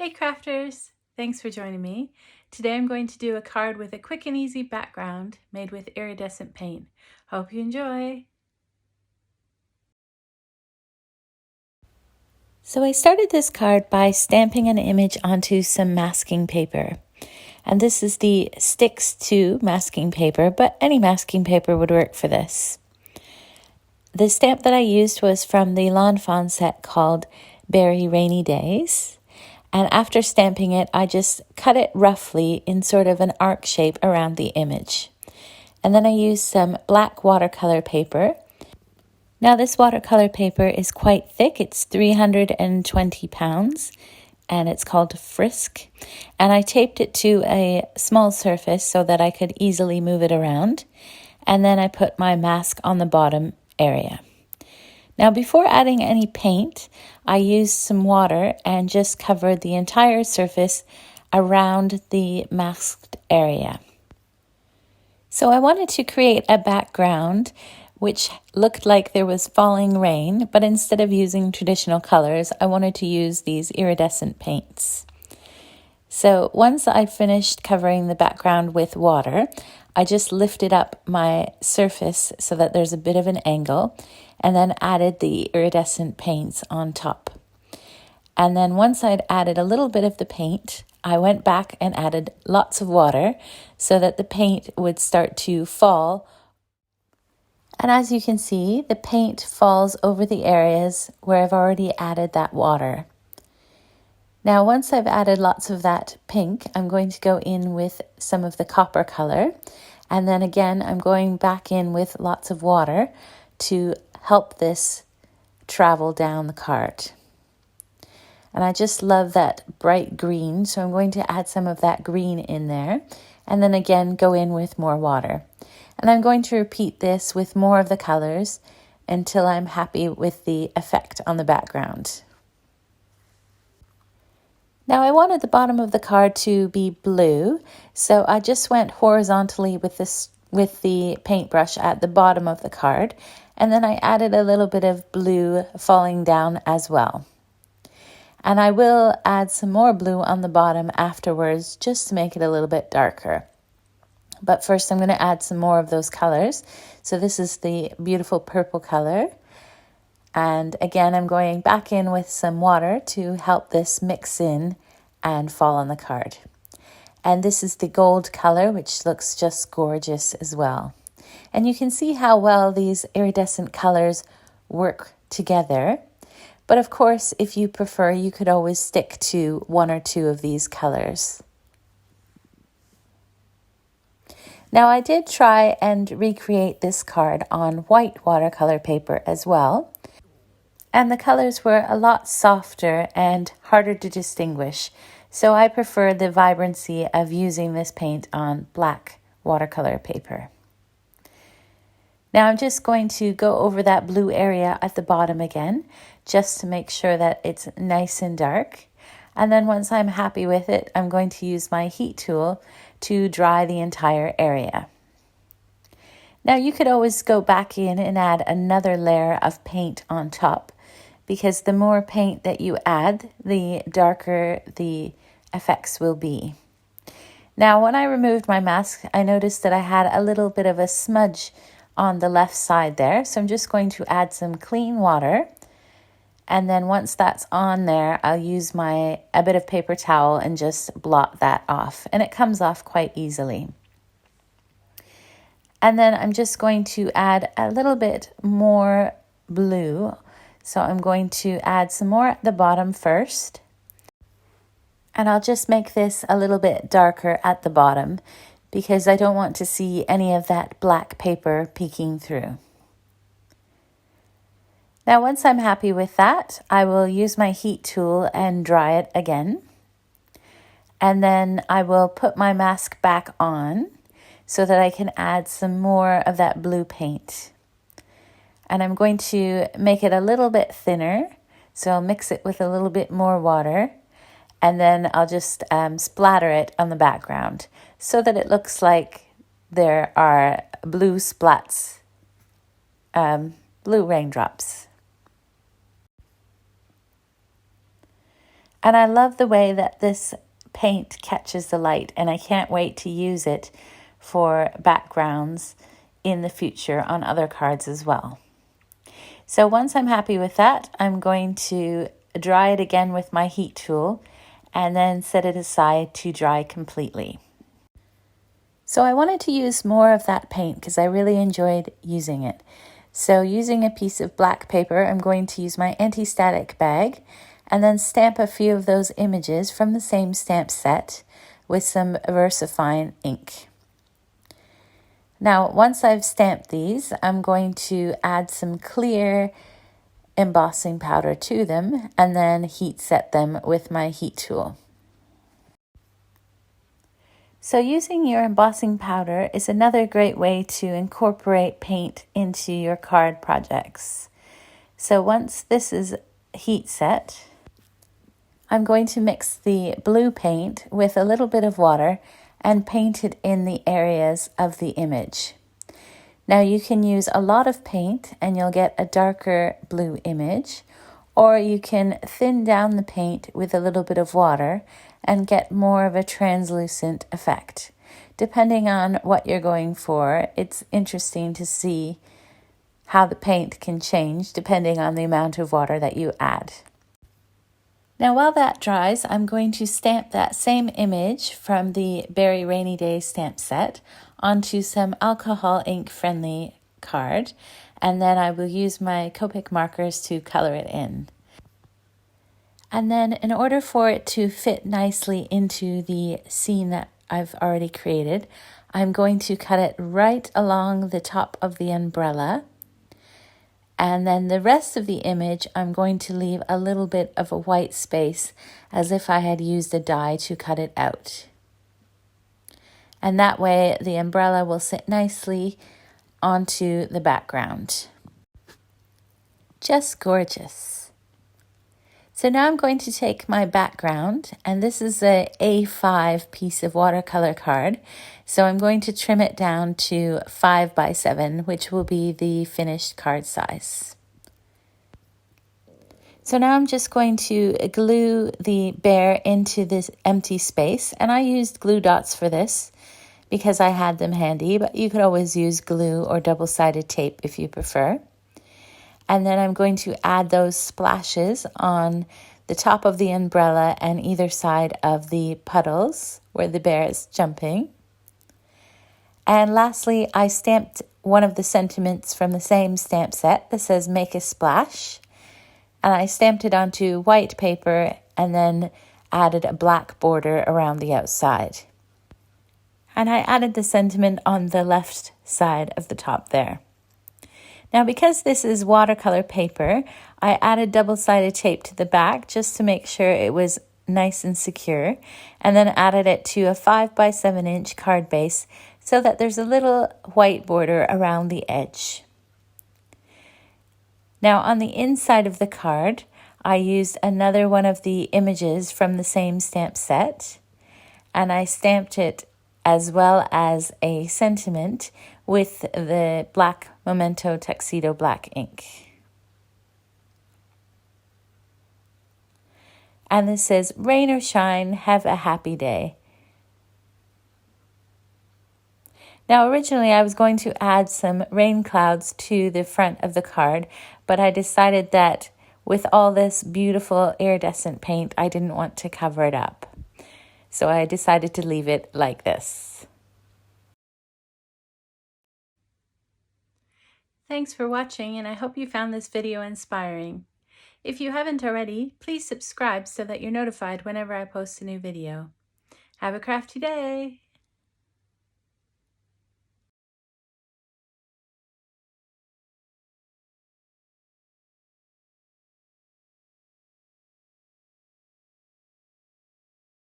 Hey crafters! Thanks for joining me. Today I'm going to do a card with a quick and easy background made with iridescent paint. Hope you enjoy! So I started this card by stamping an image onto some masking paper. And this is the Sticks to masking paper, but any masking paper would work for this. The stamp that I used was from the Lawn Fawn set called Berry Rainy Days. And after stamping it, I just cut it roughly in sort of an arc shape around the image. And then I used some black watercolor paper. Now this watercolor paper is quite thick. It's 320 pounds and it's called Frisk. And I taped it to a small surface so that I could easily move it around. And then I put my mask on the bottom area. Now before adding any paint, I used some water and just covered the entire surface around the masked area. So I wanted to create a background which looked like there was falling rain, but instead of using traditional colors, I wanted to use these iridescent paints. So once I finished covering the background with water, I just lifted up my surface so that there's a bit of an angle and then added the iridescent paints on top. And then once I'd added a little bit of the paint, I went back and added lots of water so that the paint would start to fall. And as you can see, the paint falls over the areas where I've already added that water. Now, once I've added lots of that pink, I'm going to go in with some of the copper color. And then again, I'm going back in with lots of water to help this travel down the card. And I just love that bright green, so I'm going to add some of that green in there. And then again, go in with more water. And I'm going to repeat this with more of the colors until I'm happy with the effect on the background. Now I wanted the bottom of the card to be blue, so I just went horizontally with the paintbrush at the bottom of the card, and then I added a little bit of blue falling down as well. And I will add some more blue on the bottom afterwards just to make it a little bit darker. But first I'm going to add some more of those colors. So this is the beautiful purple color. And again, I'm going back in with some water to help this mix in and fall on the card. And this is the gold color, which looks just gorgeous as well. And you can see how well these iridescent colors work together. But of course, if you prefer, you could always stick to one or two of these colors. Now I did try and recreate this card on white watercolor paper as well. And the colors were a lot softer and harder to distinguish. So I prefer the vibrancy of using this paint on black watercolor paper. Now I'm just going to go over that blue area at the bottom again, just to make sure that it's nice and dark. And then once I'm happy with it, I'm going to use my heat tool to dry the entire area. Now you could always go back in and add another layer of paint on top, because the more paint that you add, the darker the effects will be. Now, when I removed my mask, I noticed that I had a little bit of a smudge on the left side there. So I'm just going to add some clean water. And then once that's on there, I'll use a bit of paper towel and just blot that off. And it comes off quite easily. And then I'm just going to add a little bit more blue. So I'm going to add some more at the bottom first. And I'll just make this a little bit darker at the bottom because I don't want to see any of that black paper peeking through. Now once I'm happy with that, I will use my heat tool and dry it again. And then I will put my mask back on so that I can add some more of that blue paint. And I'm going to make it a little bit thinner, so I'll mix it with a little bit more water, and then I'll just splatter it on the background so that it looks like there are blue splats, blue raindrops. And I love the way that this paint catches the light, and I can't wait to use it for backgrounds in the future on other cards as well. So once I'm happy with that, I'm going to dry it again with my heat tool and then set it aside to dry completely. So I wanted to use more of that paint because I really enjoyed using it. So using a piece of black paper, I'm going to use my anti-static bag and then stamp a few of those images from the same stamp set with some VersaFine ink. Now, once I've stamped these, I'm going to add some clear embossing powder to them and then heat set them with my heat tool. So using your embossing powder is another great way to incorporate paint into your card projects. So once this is heat set, I'm going to mix the blue paint with a little bit of water and paint it in the areas of the image. Now you can use a lot of paint and you'll get a darker blue image, or you can thin down the paint with a little bit of water and get more of a translucent effect. Depending on what you're going for, it's interesting to see how the paint can change depending on the amount of water that you add. Now while that dries, I'm going to stamp that same image from the Berry Rainy Day stamp set onto some alcohol ink friendly card, and then I will use my Copic markers to color it in. And then in order for it to fit nicely into the scene that I've already created, I'm going to cut it right along the top of the umbrella. And then the rest of the image, I'm going to leave a little bit of a white space as if I had used a die to cut it out. And that way the umbrella will sit nicely onto the background. Just gorgeous. So now I'm going to take my background, and this is a A5 piece of watercolor card. So I'm going to trim it down to 5 by 7, which will be the finished card size. So now I'm just going to glue the bear into this empty space, and I used glue dots for this because I had them handy, but you could always use glue or double-sided tape if you prefer. And then I'm going to add those splashes on the top of the umbrella and either side of the puddles where the bear is jumping. And lastly, I stamped one of the sentiments from the same stamp set that says "Make a Splash." And I stamped it onto white paper and then added a black border around the outside. And I added the sentiment on the left side of the top there. Now, because this is watercolor paper, I added double-sided tape to the back just to make sure it was nice and secure, and then added it to a 5 by 7 inch card base so that there's a little white border around the edge. Now, on the inside of the card, I used another one of the images from the same stamp set, and I stamped it as well as a sentiment with the black Memento Tuxedo black ink. And this says, "Rain or shine, have a happy day." Now, originally I was going to add some rain clouds to the front of the card, but I decided that with all this beautiful iridescent paint, I didn't want to cover it up. So I decided to leave it like this. Thanks for watching, and I hope you found this video inspiring. If you haven't already, please subscribe so that you're notified whenever I post a new video. Have a crafty day!